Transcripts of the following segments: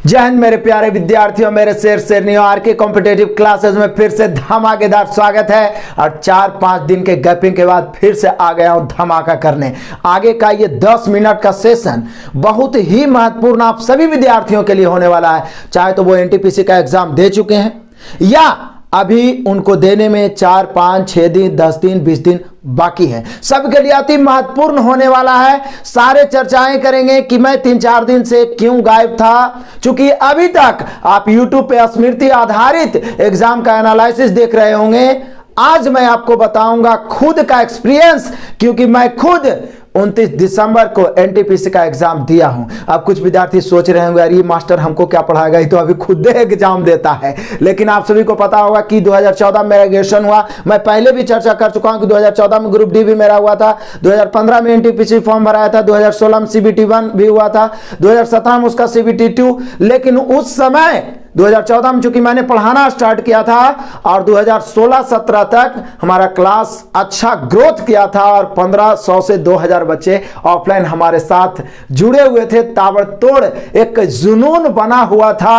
जय हिंद मेरे प्यारे विद्यार्थियों, मेरे शेर शेरनियों, आरके कॉम्पिटेटिव क्लासेस में फिर से धमाकेदार स्वागत है। और 4-5 दिन के गैपिंग के बाद फिर से आ गया हूं धमाका करने। आगे का ये 10 मिनट का सेशन बहुत ही महत्वपूर्ण आप सभी विद्यार्थियों के लिए होने वाला है, चाहे तो वो एनटीपीसी का एग्जाम दे चुके हैं या अभी उनको देने में 4, 5, 6 दिन, 10 दिन, 20 दिन बाकी है। सबके लिए अति महत्वपूर्ण होने वाला है। सारे चर्चाएं करेंगे कि मैं 3-4 दिन से क्यों गायब था, क्योंकि अभी तक आप YouTube पे स्मृति आधारित एग्जाम का एनालिसिस देख रहे होंगे। आज मैं आपको बताऊंगा खुद का एक्सपीरियंस, क्योंकि मैं खुद 29 दिसंबर को एनटीपीसी का एग्जाम दिया हूं। अब कुछ विद्यार्थी सोच रहे होंगे अरे मास्टर हमको क्या पढ़ाएगा, ये तो अभी खुद एग्जाम देता है। लेकिन आप सभी को पता होगा कि 2014 में मेरा ग्रेजुएशन हुआ। मैं पहले भी चर्चा कर चुका हूं कि 2014 में ग्रुप डी भी मेरा हुआ था, 2015 में एनटीपीसी फॉर्म भराया था, 2016 में सीबीटी 1 भी हुआ था, 2017 में उसका सीबीटी 2। लेकिन उस समय 2014 में चूंकि मैंने पढ़ाना स्टार्ट किया था और 2016-17 तक हमारा क्लास अच्छा ग्रोथ किया था और 1500 से 2000 बच्चे ऑफलाइन हमारे साथ जुड़े हुए थे। ताबड़तोड़ एक जुनून बना हुआ था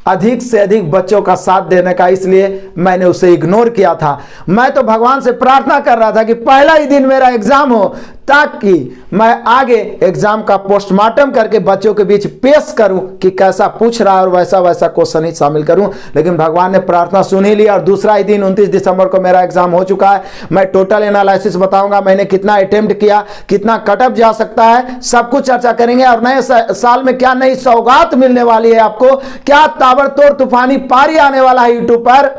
अधिक से अधिक बच्चों का साथ देने का, इसलिए मैंने उसे इग्नोर किया था। मैं तो भगवान से प्रार्थना कर रहा था कि पहला ही दिन मेरा एग्जाम हो ताकि मैं आगे एग्जाम का पोस्टमार्टम करके बच्चों के बीच पेश करूं कि कैसा पूछ रहा है और वैसा वैसा क्वेश्चन ही शामिल करूं। लेकिन भगवान ने प्रार्थना सुन ही ली और दूसरा ही दिन 29 दिसंबर को मेरा एग्जाम हो चुका है। मैं टोटल एनालिसिस बताऊंगा, मैंने कितना अटेम्प्ट किया, कितना कटअप जा सकता है, सब कुछ चर्चा करेंगे। और नए साल में क्या नई सौगात मिलने वाली है आपको, क्या ताबड़तोड़ तूफानी पारी आने वाला है यूट्यूब पर,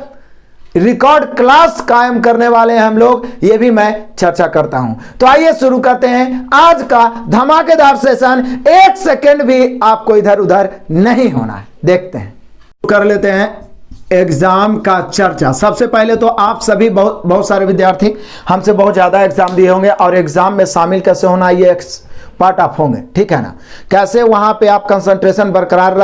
रिकॉर्ड क्लास कायम करने वाले हैं हम लोग, ये भी मैं चर्चा करता हूं। तो आइए शुरू करते हैं आज का धमाकेदार सेशन। 1 सेकेंड भी आपको इधर उधर नहीं होना है। देखते हैं, कर लेते हैं एग्जाम का चर्चा। सबसे पहले तो आप सभी बहुत सारे विद्यार्थी हमसे बहुत ज्यादा एग्जाम दिए होंगे और एग्जाम में शामिल कैसे होना ये पार्ट ऑफ होंगे, ठीक है ना। कैसे वहां पे आप कंसंट्रेशन बरकरार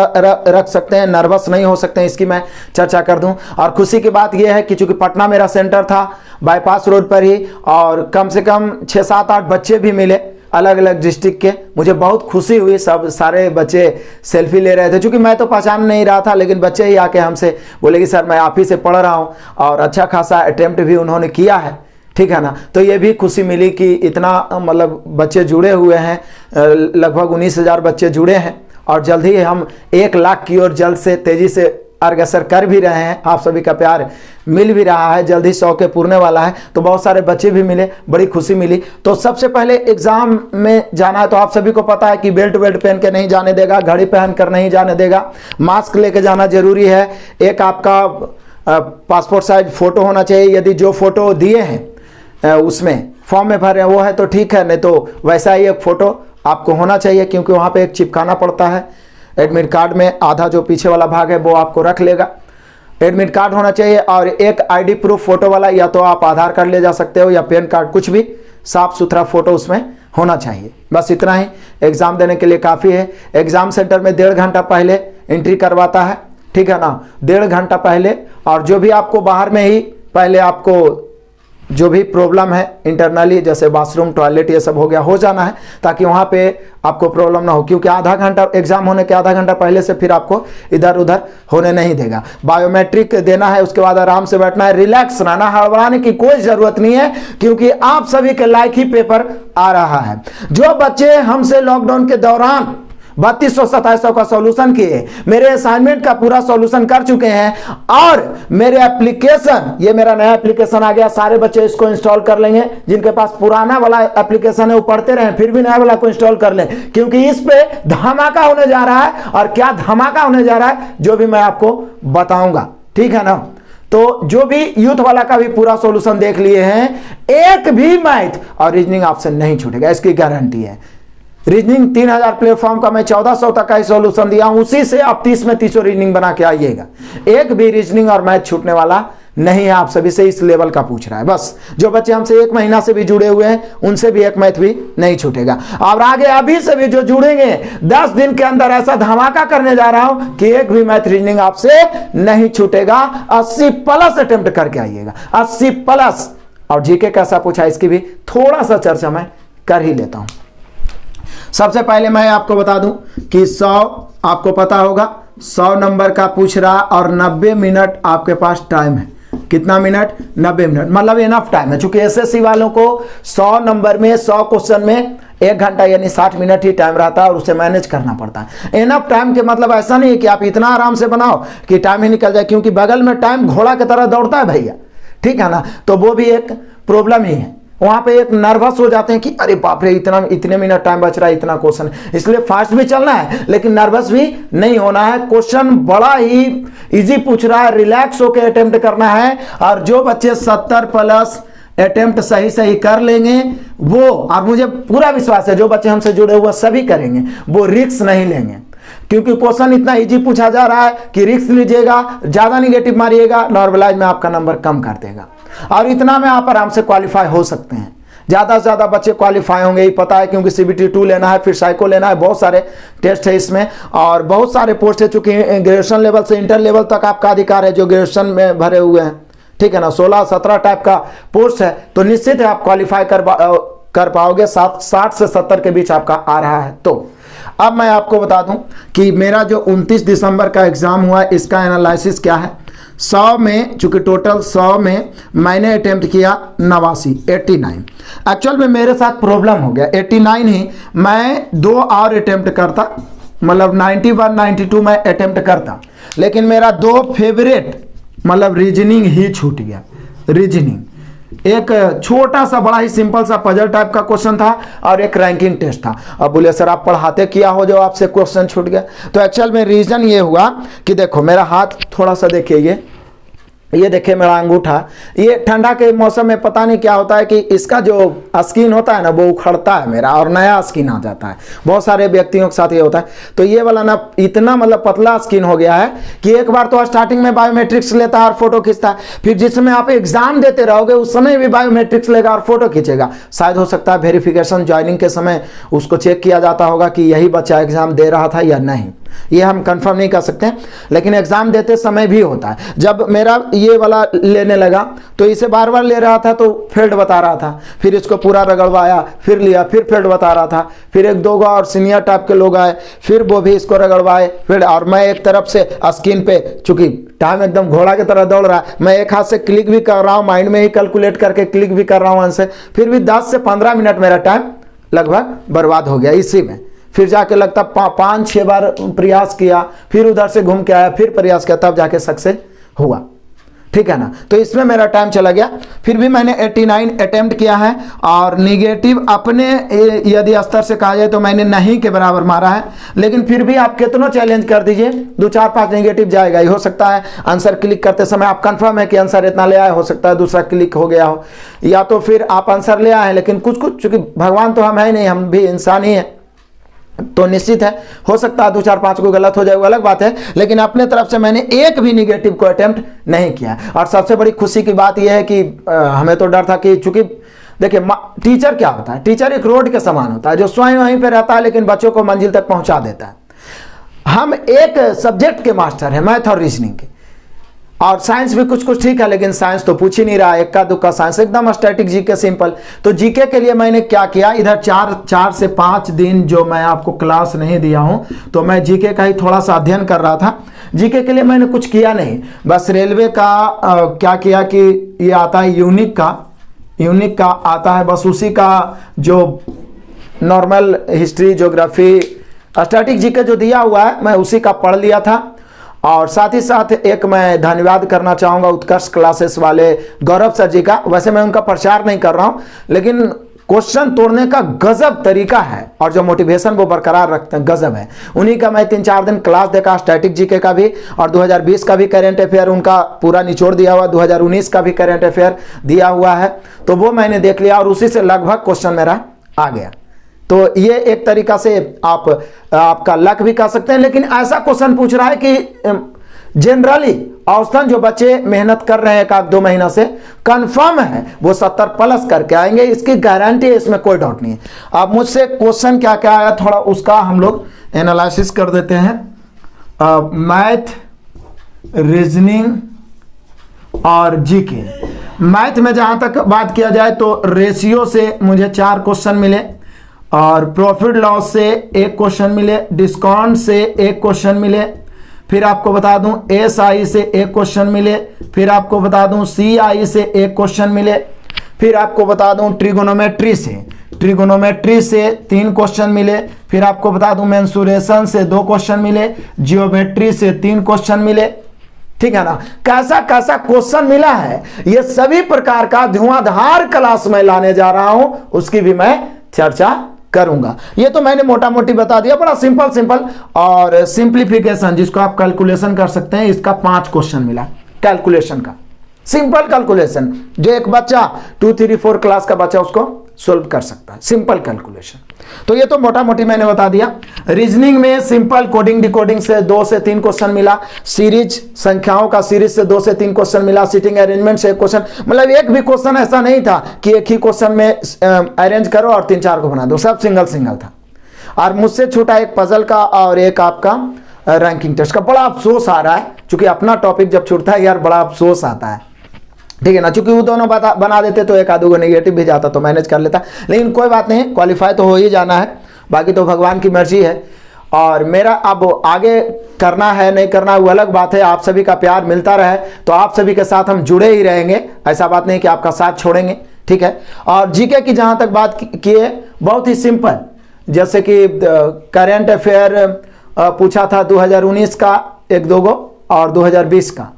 रख सकते हैं, नर्वस नहीं हो सकते हैं, इसकी मैं चर्चा कर दूं। और खुशी की बात यह है कि चूंकि पटना मेरा सेंटर था, बाईपास रोड पर ही, और कम से कम 6, 7, 8 बच्चे भी मिले अलग अलग डिस्ट्रिक्ट के। मुझे बहुत खुशी हुई, सब सारे बच्चे सेल्फी ले रहे थे। चूंकि मैं तो पहचान नहीं रहा था, लेकिन बच्चे ही आके हमसे बोले कि सर मैं आप ही से पढ़ रहा हूँ, और अच्छा खासा अटेम्प्ट भी उन्होंने किया है, ठीक है ना। तो ये भी खुशी मिली कि इतना मतलब बच्चे जुड़े हुए हैं, लगभग 19,000 बच्चे जुड़े हैं और जल्द ही हम 1 लाख की ओर जल्द से तेजी से अग्रसर कर भी रहे हैं। आप सभी का प्यार मिल भी रहा है, जल्द ही 100 के पूरने वाला है। तो बहुत सारे बच्चे भी मिले, बड़ी खुशी मिली। तो सबसे पहले एग्जाम में जाना है तो आप सभी को पता है कि बेल्ट पहन के नहीं जाने देगा, घड़ी पहन कर नहीं जाने देगा, मास्क लेके जाना जरूरी है। एक आपका पासपोर्ट साइज फोटो होना चाहिए, यदि जो फोटो दिए हैं उसमें फॉर्म में भरे वो है तो ठीक है, नहीं तो वैसा ही एक फोटो आपको होना चाहिए, क्योंकि वहाँ पे एक चिपकाना पड़ता है। एडमिट कार्ड में आधा जो पीछे वाला भाग है वो आपको रख लेगा। एडमिट कार्ड होना चाहिए और एक आईडी प्रूफ फोटो वाला, या तो आप आधार कार्ड ले जा सकते हो या पैन कार्ड, कुछ भी साफ सुथरा फोटो उसमें होना चाहिए। बस इतना ही एग्जाम देने के लिए काफ़ी है। एग्जाम सेंटर में 1.5 घंटा पहले एंट्री करवाता है, ठीक है ना, 1.5 घंटा पहले। और जो भी आपको बाहर में ही पहले आपको जो भी प्रॉब्लम है इंटरनली, जैसे बाथरूम, टॉयलेट, ये सब हो गया, हो जाना है, ताकि वहाँ पे आपको प्रॉब्लम ना हो। क्योंकि आधा घंटा एग्जाम होने के आधा घंटा पहले से फिर आपको इधर उधर होने नहीं देगा। बायोमेट्रिक देना है, उसके बाद आराम से बैठना है, रिलैक्स रहना, हड़बड़ाने की कोई जरूरत नहीं है, क्योंकि आप सभी के लायक ही पेपर आ रहा है। जो बच्चे हमसे लॉकडाउन के दौरान 3200-2700 का सॉल्यूशन किए, मेरे असाइनमेंट का पूरा सॉल्यूशन कर चुके हैं, और मेरे एप्लीकेशन, ये मेरा नया एप्लीकेशन आ गया, सारे बच्चे इसको इंस्टॉल कर लेंगे। जिनके पास पुराना वाला एप्लीकेशन है वो पढ़ते रहे, फिर भी नया वाला को इंस्टॉल कर लें, क्योंकि इस पे धमाका होने जा रहा है। और क्या धमाका होने जा रहा है जो भी मैं आपको बताऊंगा, ठीक है ना। तो जो भी यूथ वाला का भी पूरा सॉल्यूशन देख लिए हैं, एक भी मैथ और रीजनिंग आपसे नहीं छूटेगा, इसकी गारंटी है। रीजनिंग 3000 प्लेटफॉर्म का मैं 1400 तक का ही सॉल्यूशन दिया हूं, उसी से आप 30 में 30 रीजनिंग बना के आइएगा। एक भी रीजनिंग और मैथ छूटने वाला नहीं है। आप सभी से इस लेवल का पूछ रहा है। बस जो बच्चे हमसे 1 महीना से भी जुड़े हुए हैं उनसे भी एक मैथ भी नहीं छूटेगा। और आगे अभी से भी जो जुड़ेंगे 10 दिन के अंदर ऐसा धमाका करने जा रहा हूं कि एक भी मैथ रीजनिंग आपसे नहीं छूटेगा। 80+ अटेम्प्ट करके आइएगा, 80+। और जीके कैसा पूछा इसकी भी थोड़ा सा चर्चा मैं कर ही लेता हूं। सबसे पहले मैं आपको बता दूं कि 100 आपको पता होगा 100 नंबर का पूछ रहा और 90 मिनट आपके पास टाइम है। कितना मिनट? 90 मिनट, मतलब इनफ टाइम है। चूंकि एसएससी वालों को 100 नंबर में 100 क्वेश्चन में 1 घंटा यानी 60 मिनट ही टाइम रहता है और उसे मैनेज करना पड़ता है। इनफ टाइम के मतलब ऐसा नहीं है कि आप इतना आराम से बनाओ कि टाइम ही निकल जाए, क्योंकि बगल में टाइम घोड़ा की तरह दौड़ता है भैया, ठीक है ना। तो वो भी एक प्रॉब्लम ही है। वहां पे एक नर्वस हो जाते हैं कि अरे बाप रे इतने मिनट टाइम बच रहा है, इतना क्वेश्चन, इसलिए फास्ट भी चलना है लेकिन नर्वस भी नहीं होना है। क्वेश्चन बड़ा ही इजी पूछ रहा है, रिलैक्स होकर अटेम्प्ट करना है। और जो बच्चे 70 प्लस अटेम्प्ट सही कर लेंगे वो, और मुझे पूरा विश्वास है जो बच्चे हमसे जुड़े हुए सभी करेंगे, वो रिस्क नहीं लेंगे, क्योंकि क्वेश्चन इतना इजी पूछा जा रहा है कि रिस्क लीजिएगा, ज्यादा निगेटिव मारिएगा, नॉर्मलाइज में आपका नंबर कम कर देगा। और इतना में आप आराम से क्वालिफाई हो सकते हैं। ज्यादा से ज्यादा बच्चे क्वालिफाई होंगे ही पता है, क्योंकि CBT 2 लेना है, फिर साइको लेना है, बहुत सारे टेस्ट है इसमें और बहुत सारे पोस्ट है। चूंकि ग्रेजुएशन लेवल से इंटर लेवल तक आपका अधिकार है जो ग्रेजुएशन में भरे हुए हैं, ठीक है ना। 16-17 टाइप का पोस्ट है, तो निश्चित है आप क्वालिफाई कर पाओगे। 60 से 70 के बीच आपका आ रहा है। तो अब मैं आपको बता दूं कि मेरा जो 29 दिसंबर का एग्जाम हुआ है, इसका एनालिसिस क्या है। 100 में, चूंकि टोटल 100 में मैंने अटेम्प्ट किया 89। एक्चुअल में मेरे साथ प्रॉब्लम हो गया, 89 ही मैं 2 और अटेम्प्ट करता, मतलब 91 92 में अटेम्प्ट करता, लेकिन मेरा 2 फेवरेट मतलब रीजनिंग ही छूट गया। रीजनिंग एक छोटा सा बड़ा ही सिंपल सा पजल टाइप का क्वेश्चन था और एक रैंकिंग टेस्ट था। अब बोले सर आप पढ़ाते क्या हो जो आपसे क्वेश्चन छूट गया? तो एक्चुअल में रीजन ये हुआ कि देखो मेरा हाथ थोड़ा सा देखिए, ये देखिए मेरा अंगूठा, ये ठंडा के मौसम में पता नहीं क्या होता है कि इसका जो स्किन होता है ना वो उखड़ता है मेरा और नया स्किन आ जाता है। बहुत सारे व्यक्तियों के साथ ये होता है। तो ये वाला ना इतना मतलब पतला स्किन हो गया है कि एक बार तो स्टार्टिंग में बायोमेट्रिक्स लेता है और फोटो खींचता है, फिर जिस समय आप एग्जाम देते रहोगे उस समय भी बायोमेट्रिक्स लेगा और फोटो खींचेगा। शायद हो सकता है वेरिफिकेशन ज्वाइनिंग के समय उसको चेक किया जाता होगा कि यही बच्चा एग्जाम दे रहा था या नहीं, ये हम कंफर्म नहीं कर सकते हैं, लेकिन एग्जाम देते समय भी होता है। जब मेरा ये वाला लेने लगा तो इसे बार बार ले रहा था तो फेल्ड बता रहा था, फिर इसको पूरा रगड़वाया, फिर लिया, फिर फेल्ड बता रहा था, फिर 1-2 और सीनियर टाइप के लोग आए, फिर वो भी इसको रगड़वाए, फिर और मैं एक तरफ से स्क्रीन पे, चूंकि टाइम एकदम घोड़ा की तरह दौड़ रहा है, मैं एक हाथ से क्लिक भी कर रहा हूँ, माइंड में ही कैलकुलेट करके क्लिक भी कर रहा हूँ आंसर, फिर भी 10 से 15 मिनट मेरा टाइम लगभग बर्बाद हो गया इसी में। फिर जाके लगता 5-6 बार प्रयास किया, फिर उधर से घूम के आया, फिर प्रयास किया, तब जाके सक्सेस हुआ, ठीक है ना। तो इसमें मेरा टाइम चला गया। फिर भी मैंने 89 अटेम्प्ट किया है और निगेटिव अपने यदि स्तर से कहा जाए तो मैंने नहीं के बराबर मारा है, लेकिन फिर भी आप कितना चैलेंज कर दीजिए 2-4-5 निगेटिव जाएगा ही। हो सकता है आंसर क्लिक करते समय आप कंफर्म है कि आंसर इतना ले आए, हो सकता है दूसरा क्लिक हो गया हो, या तो फिर आप आंसर ले आए लेकिन कुछ चूंकि भगवान तो हम है नहीं, हम भी इंसान ही है, तो निश्चित है हो सकता है 2-4-5 को गलत हो जाए, वो अलग बात है, लेकिन अपने तरफ से मैंने एक भी निगेटिव को अटेम्प्ट नहीं किया। और सबसे बड़ी खुशी की बात यह है कि हमें तो डर था कि चूंकि देखिए टीचर क्या होता है, टीचर एक रोड के समान होता है जो स्वयं वहीं पे रहता है लेकिन बच्चों को मंजिल तक पहुंचा देता है। हम एक सब्जेक्ट के मास्टर हैं, मैथ और रीजनिंग के, और साइंस भी कुछ ठीक है, लेकिन साइंस तो पूछ ही नहीं रहा, इक्का दुक्का साइंस, एकदम स्टैटिक जीके सिंपल। तो जीके के लिए मैंने क्या किया, इधर 4 से 5 दिन जो मैं आपको क्लास नहीं दिया हूं, तो मैं जीके का ही थोड़ा सा अध्ययन कर रहा था। जीके के लिए मैंने कुछ किया नहीं, बस रेलवे का क्या किया कि ये आता है यूनिक का आता है, बस उसी का जो normal history, geography, static GK जो दिया हुआ है मैं उसी का पढ़ लिया था। और साथ ही साथ एक मैं धन्यवाद करना चाहूँगा उत्कर्ष क्लासेस वाले गौरव सर जी का। वैसे मैं उनका प्रचार नहीं कर रहा हूँ, लेकिन क्वेश्चन तोड़ने का गजब तरीका है और जो मोटिवेशन वो बरकरार रखते हैं गजब है। उन्हीं का मैं 3-4 दिन क्लास देखा, स्टैटिक जीके का भी और 2020 का भी करेंट अफेयर उनका पूरा निचोड़ दिया हुआ, 2019 का भी करेंट अफेयर दिया हुआ है, तो वो मैंने देख लिया और उसी से लगभग क्वेश्चन मेरा आ गया। तो ये एक तरीका से आपका लक भी कह सकते हैं, लेकिन ऐसा क्वेश्चन पूछ रहा है कि जनरली औसतन जो बच्चे मेहनत कर रहे हैं 1-2 महीना से कंफर्म है वो 70 प्लस करके आएंगे, इसकी गारंटी है, इसमें कोई डाउट नहीं है। अब मुझसे क्वेश्चन क्या क्या आया थोड़ा उसका हम लोग एनालिसिस कर देते हैं। मैथ, रीजनिंग और जीके। मैथ में जहां तक बात किया जाए तो रेशियो से मुझे 4 क्वेश्चन मिले और प्रॉफिट लॉस से 1 क्वेश्चन मिले, डिस्काउंट से 1 क्वेश्चन मिले, फिर आपको बता दूं SI से एक क्वेश्चन मिले, फिर आपको बता दूं CI से एक क्वेश्चन मिले, फिर आपको बता दूं ट्रिगोनोमेट्री से 3 क्वेश्चन मिले, फिर आपको बता दूं मेंसुरेशन से 2 क्वेश्चन मिले, जियोमेट्री से 3 क्वेश्चन मिले। ठीक है ना, कैसा कैसा क्वेश्चन मिला है, ये सभी प्रकार का धुआंधार क्लास में लाने जा रहा हूं, उसकी भी मैं चर्चा करूंगा। ये तो मैंने मोटा मोटी बता दिया, बड़ा सिंपल और सिंप्लीफिकेशन जिसको आप कैलकुलेशन कर सकते हैं, इसका 5 क्वेश्चन मिला कैलकुलेशन का, सिंपल कैलकुलेशन जो एक बच्चा 2, 3, 4 क्लास का बच्चा उसको सोल्व कर सकता है, सिंपल कैलकुलेशन। तो ये तो मोटा मोटी मैंने बता दिया। रीजनिंग में सिंपल कोडिंग डिकोडिंग से 2 से 3 क्वेश्चन मिला, सीरीज संख्याओं का सीरीज से 2 से 3 क्वेश्चन मिला, सीटिंग अरेंजमेंट से 1 क्वेश्चन, मतलब एक भी क्वेश्चन ऐसा नहीं था कि एक ही क्वेश्चन में अरेंज करो और 3-4 को बना दो, सब सिंगल था। और मुझसे छूटा एक पजल का और एक आपका रैंकिंग टेस्ट का। बड़ा अफसोस आ रहा है, चूंकि अपना टॉपिक जब छूटता है यार बड़ा अफसोस आता है, ठीक है ना, चूंकि वो दोनों बना देते तो एक आधो को नेगेटिव भी जाता तो मैनेज कर लेता, लेकिन कोई बात नहीं, क्वालिफाई तो हो ही जाना है, बाकी तो भगवान की मर्जी है। और मेरा अब आगे करना है नहीं करना वो अलग बात है, आप सभी का प्यार मिलता रहे तो आप सभी के साथ हम जुड़े ही रहेंगे, ऐसा बात नहीं कि आपका साथ छोड़ेंगे, ठीक है। और जीके की जहां तक बात की है, बहुत ही सिंपल, जैसे कि करेंट अफेयर पूछा था 2019 का 1-2 गो और 2020 का,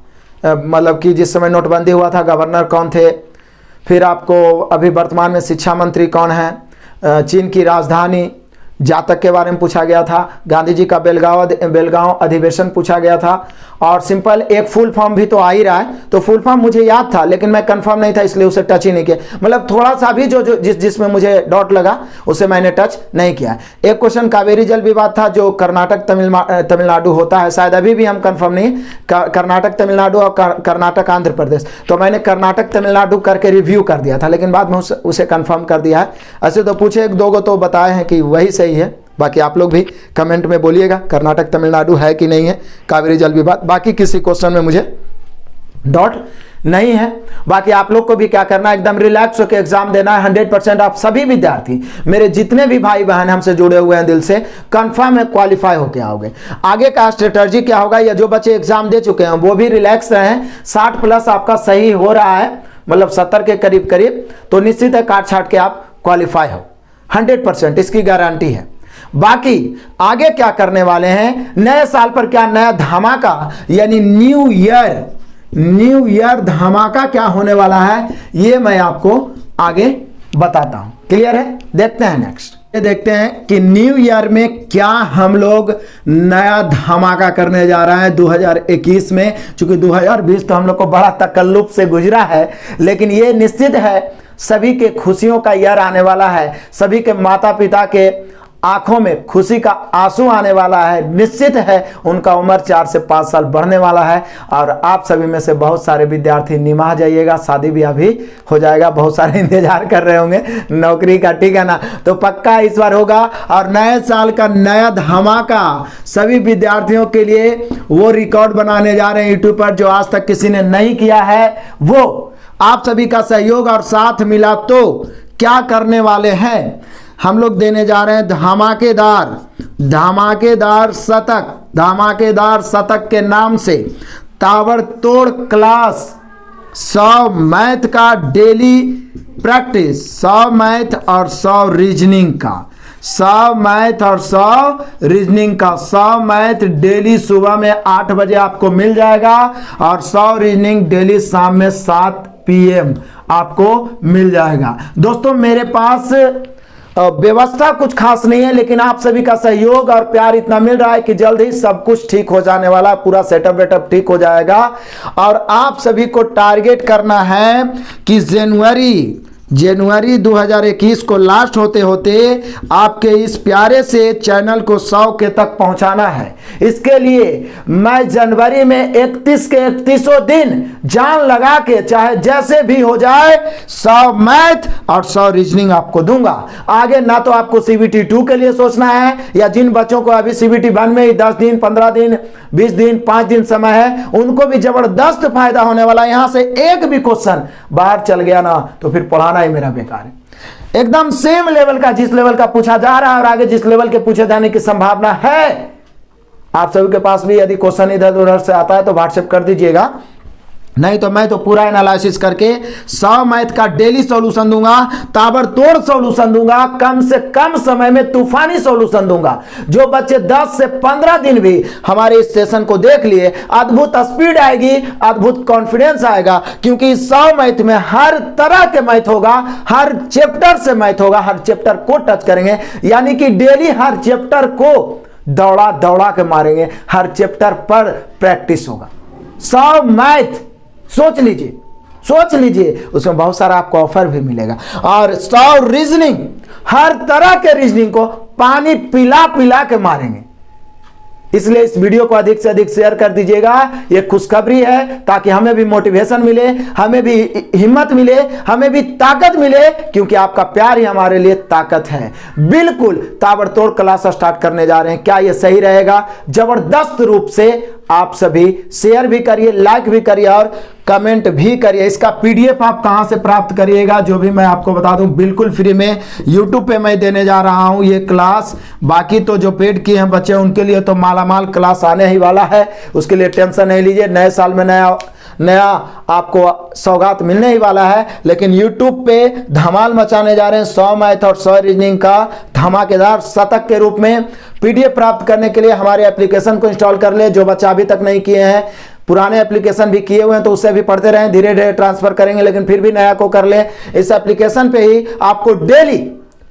मतलब कि जिस समय नोटबंदी हुआ था गवर्नर कौन थे, फिर आपको अभी वर्तमान में शिक्षा मंत्री कौन है, चीन की राजधानी जातक के बारे में पूछा गया था, गांधी जी का बेलगांव अधिवेशन पूछा गया था, और सिंपल एक फुल फॉर्म भी तो आ ही रहा है, तो फुल फॉर्म मुझे याद था लेकिन मैं कंफर्म नहीं था इसलिए उसे टच ही नहीं किया, मतलब थोड़ा सा भी जो जिसमें मुझे डॉट लगा उसे मैंने टच नहीं किया। एक क्वेश्चन कावेरी जल विवाद था जो कर्नाटक तमिलनाडु होता है, शायद अभी भी हम कंफर्म नहीं, कर्नाटक तमिलनाडु और कर्नाटक आंध्र प्रदेश, तो मैंने कर्नाटक तमिलनाडु करके रिव्यू कर दिया था लेकिन बाद में उसे कंफर्म कर दिया है। ऐसे तो पूछे 1-2 को तो बताए हैं कि वही सही है, बाकी आप लोग भी कमेंट में बोलिएगा कर्नाटक तमिलनाडु है कि नहीं है कावेरी जल विवाद। बाकी किसी क्वेश्चन में मुझे डॉट नहीं है। बाकी आप लोग को भी क्या करना है, एकदम रिलैक्स होकर एग्जाम देना है। 100% आप सभी विद्यार्थी, मेरे जितने भी भाई बहन हमसे जुड़े हुए हैं दिल से, कंफर्म है क्वालिफाई होके आओगे। आगे का स्ट्रेटजी क्या होगा, या जो बच्चे एग्जाम दे चुके हैं वो भी रिलैक्स रहें। 60+ आपका सही हो रहा है, मतलब 70 के करीब करीब, तो निश्चित है काट छाट के आप क्वालिफाई हो, 100% इसकी गारंटी है। बाकी आगे क्या करने वाले हैं, नए साल पर क्या नया धमाका, यानी न्यू ईयर धमाका क्या होने वाला है, ये मैं आपको आगे बताता हूं। क्लियर है, देखते हैं नेक्स्ट। ये देखते हैं कि न्यू ईयर में क्या हम लोग नया धमाका करने जा रहे हैं 2021 में। चूंकि 2020 तो हम लोग को बड़ा तकल्लुफ से गुजरा है, लेकिन ये निश्चित है सभी के खुशियों का ईयर आने वाला है, सभी के माता पिता के आंखों में खुशी का आंसू आने वाला है। निश्चित है उनका उम्र 4 से 5 साल बढ़ने वाला है, और आप सभी में से बहुत सारे विद्यार्थी निमाह जाइएगा, शादी ब्याह भी हो जाएगा, बहुत सारे इंतजार कर रहे होंगे नौकरी का, ठीक है ना, तो पक्का इस बार होगा। और नए साल का नया धमाका सभी विद्यार्थियों के लिए वो रिकॉर्ड बनाने जा रहे हैं यूट्यूब पर जो आज तक किसी ने नहीं किया है। वो आप सभी का सहयोग और साथ मिला तो क्या करने वाले हैं, हम लोग देने जा रहे हैं धमाकेदार शतक के नाम से ताबड़तोड़ क्लास 100 मैथ का डेली प्रैक्टिस, 100 मैथ और 100 रीजनिंग का, 100 मैथ और 100 रीजनिंग का। 100 मैथ डेली सुबह में 8 बजे आपको मिल जाएगा, और 100 रीजनिंग डेली शाम में 7 PM आपको मिल जाएगा। दोस्तों मेरे पास व्यवस्था कुछ खास नहीं है, लेकिन आप सभी का सहयोग और प्यार इतना मिल रहा है कि जल्द ही सब कुछ ठीक हो जाने वाला है, पूरा सेटअप वेटअप ठीक हो जाएगा। और आप सभी को टारगेट करना है कि जनवरी 2021 को लास्ट होते होते आपके इस प्यारे से चैनल को 100 के तक पहुंचाना है। इसके लिए मैं जनवरी में 31 के 31 दिन जान लगा के, चाहे जैसे भी हो जाए, 100 मैथ और 100 रीजनिंग आपको दूंगा। आगे ना तो आपको CBT 2 के लिए सोचना है, या जिन बच्चों को अभी CBT 1 में ही 10 दिन 15 दिन 20 दिन 5 दिन समय है, उनको भी जबरदस्त फायदा होने वाला है। यहां से एक भी क्वेश्चन बाहर चल गया ना तो फिर पढ़ाना ही मेरा बेकार है। एकदम सेम लेवल का, जिस लेवल का पूछा जा रहा है और आगे जिस लेवल के पूछे जाने की संभावना है, आप सभी के पास भी यदि क्वेश्चन इधर उधर से आता है तो व्हाट्सएप कर दीजिएगा, नहीं तो मैं तो पूरा एनालिसिस करके 100 मैथ का डेली सॉल्यूशन दूंगा, ताबड़तोड़ सॉल्यूशन दूंगा, कम से कम समय में तूफानी सॉल्यूशन दूंगा। जो बच्चे 10 से 15 दिन भी हमारे इस सेशन को देख लिए, अद्भुत स्पीड आएगी, अद्भुत कॉन्फिडेंस आएगा, क्योंकि 100 मैथ में हर तरह के मैथ होगा, हर चैप्टर से मैथ होगा, हर चैप्टर को टच करेंगे, यानी कि डेली हर चैप्टर को दौड़ा दौड़ा के मारेंगे, हर चैप्टर पर प्रैक्टिस होगा। 100 मैथ सोच लीजिए, उसमें बहुत सारा आपको ऑफर भी मिलेगा। और 100 रीजनिंग, हर तरह के रीजनिंग को पानी पिला पिला के मारेंगे। इसलिए इस वीडियो को अधिक से अधिक शेयर कर दीजिएगा। ये खुशखबरी है, ताकि हमें भी मोटिवेशन मिले, हमें भी हिम्मत मिले, हमें भी ताकत मिले, क्योंकि आपका प्यार ही हमारे लिए ताकत है। बिल्कुल ताबड़तोड़ क्लास स्टार्ट करने जा रहे हैं। क्या ये सही रहेगा? जबरदस्त रूप से आप सभी शेयर भी करिए, लाइक भी करिए और कमेंट भी करिए। इसका पीडीएफ आप कहां से प्राप्त करिएगा, जो भी मैं आपको बता दूं, बिल्कुल फ्री में यूट्यूब पे मैं देने जा रहा हूं ये क्लास। बाकी तो जो पेड किए हैं बच्चे, उनके लिए तो मालामाल क्लास आने ही वाला है, उसके लिए टेंशन नहीं लीजिए। नए साल में नया आपको सौगात मिलने ही वाला है। लेकिन YouTube पे धमाल मचाने जा रहे हैं। 100 मैथ और 100 रीजनिंग का धमाकेदार शतक के रूप में पीडीएफ प्राप्त करने के लिए हमारे एप्लीकेशन को इंस्टॉल कर ले। जो बच्चा अभी तक नहीं किए हैं, पुराने एप्लीकेशन भी किए हुए हैं तो उससे भी पढ़ते रहें, धीरे धीरे ट्रांसफर करेंगे, लेकिन फिर भी नया को कर लें। इस एप्लीकेशन पे ही आपको डेली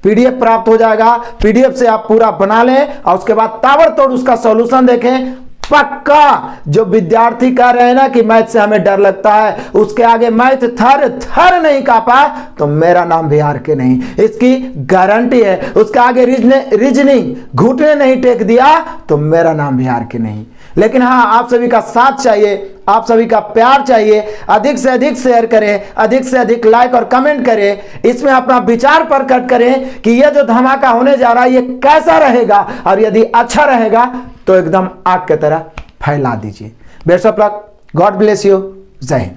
पीडीएफ प्राप्त हो जाएगा। पीडीएफ से आप पूरा बना लें और उसके बाद ताबड़तोड़ उसका सॉल्यूशन देखें। पक्का जो विद्यार्थी कह रहे हैं ना कि मैथ से हमें डर लगता है, उसके आगे मैथ थर थर नहीं कांपा तो मेरा नाम भी आर के नहीं, इसकी गारंटी है। उसके आगे रीजनिंग घुटने नहीं टेक दिया तो मेरा नाम भी आर के नहीं। लेकिन हाँ, आप सभी का साथ चाहिए, आप सभी का प्यार चाहिए। अधिक से अधिक शेयर करें, अधिक से अधिक लाइक और कमेंट करें, इसमें अपना विचार प्रकट करें कि यह जो धमाका होने जा रहा है ये कैसा रहेगा, और यदि अच्छा रहेगा तो एकदम आग की तरह फैला दीजिए। Best of luck, God bless you, जय हिंद।